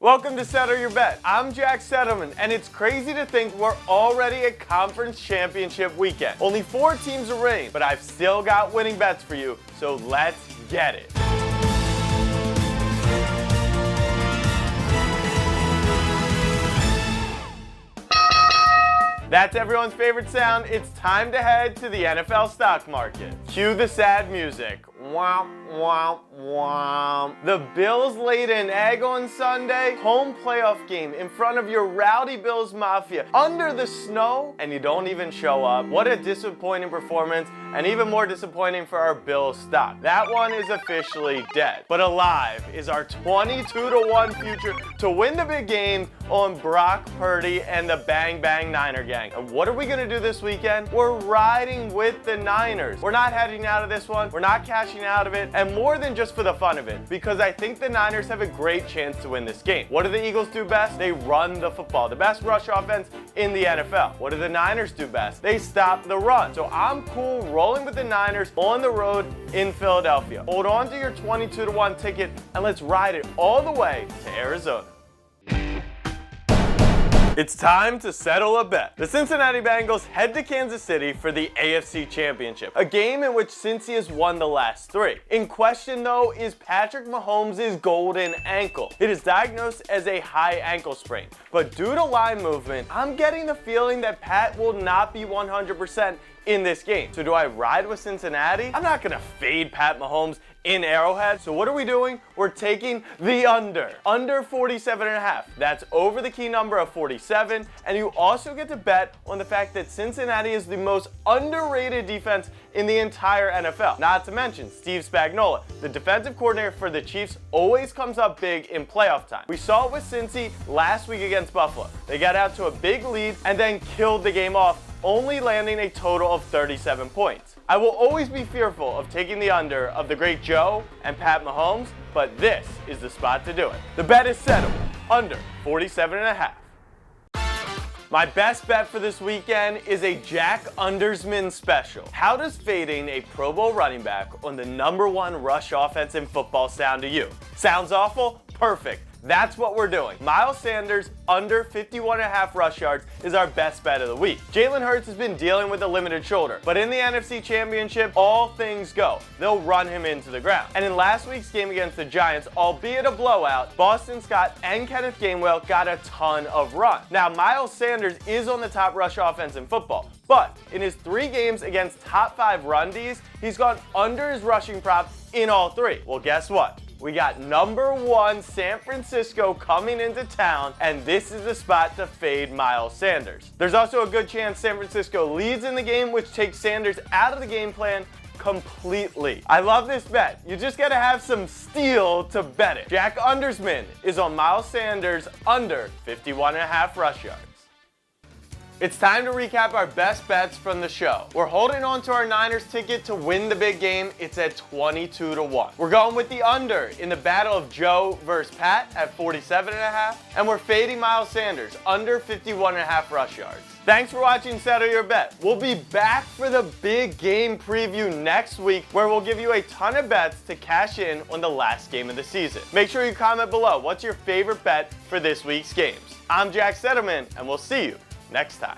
Welcome to Settle Your Bet. I'm Jack Settleman, and it's crazy to think we're already at Conference Championship weekend. Only 4 teams remain, but I've still got winning bets for you, so let's get it. That's everyone's favorite sound. It's time to head to the NFL stock market. Cue the sad music. Womp, womp, womp. The Bills laid an egg on Sunday. Home playoff game in front of your rowdy Bills Mafia under the snow, and you don't even show up. What a disappointing performance, and even more disappointing for our Bills stock. That one is officially dead. But alive is our 22-1 future to win the big game on Brock Purdy and the Bang Bang Niner gang. And what are we gonna do this weekend? We're riding with the Niners. We're not heading out of this one. We're not cashing out of it, and more than just for the fun of it, because I think the Niners have a great chance to win this game. What do the Eagles do best? They run the football, the best rush offense in the NFL. What do the Niners do best? They stop the run. So I'm cool rolling with the Niners on the road in Philadelphia. Hold on to your 22-1 ticket and let's ride it all the way to Arizona. It's time to settle a bet. The Cincinnati Bengals head to Kansas City for the AFC Championship, a game in which Cincy has won the last 3. In question, though, is Patrick Mahomes' golden ankle. It is diagnosed as a high ankle sprain, but due to line movement, I'm getting the feeling that Pat will not be 100% in this game. So do I ride with Cincinnati? I'm not gonna fade Pat Mahomes in Arrowhead. So what are we doing? We're taking the under 47.5. That's over the key number of 47. And you also get to bet on the fact that Cincinnati is the most underrated defense in the entire NFL. Not to mention Steve Spagnuolo, the defensive coordinator for the Chiefs, always comes up big in playoff time. We saw it with Cincy last week against Buffalo. They got out to a big lead and then killed the game off, only landing a total of 37 points. I will always be fearful of taking the under of the great Joe and Pat Mahomes, but this is the spot to do it. The bet is settled, under 47.5. My best bet for this weekend is a Jack Undersman special. How does fading a Pro Bowl running back on the #1 rush offense in football sound to you? Sounds awful? Perfect. That's what we're doing. Miles Sanders under 51.5 rush yards is our best bet of the week. Jalen Hurts has been dealing with a limited shoulder, but in the NFC Championship, all things go. They'll run him into the ground. And in last week's game against the Giants, albeit a blowout, Boston Scott and Kenneth Gainwell got a ton of run. Now, Miles Sanders is on the top rush offense in football, but in his 3 games against top 5 run Ds, he's gone under his rushing prop in all 3. Well, guess what? We got #1 San Francisco coming into town, and this is the spot to fade Miles Sanders. There's also a good chance San Francisco leads in the game, which takes Sanders out of the game plan completely. I love this bet. You just gotta have some steel to bet it. Jack Undersman is on Miles Sanders under 51.5 rush yards. It's time to recap our best bets from the show. We're holding on to our Niners ticket to win the big game. It's at 22-1. We're going with the under in the battle of Joe versus Pat at 47.5. And we're fading Miles Sanders under 51.5 rush yards. Thanks for watching Settle Your Bet. We'll be back for the big game preview next week, where we'll give you a ton of bets to cash in on the last game of the season. Make sure you comment below what's your favorite bet for this week's games. I'm Jack Settleman, and we'll see you next time.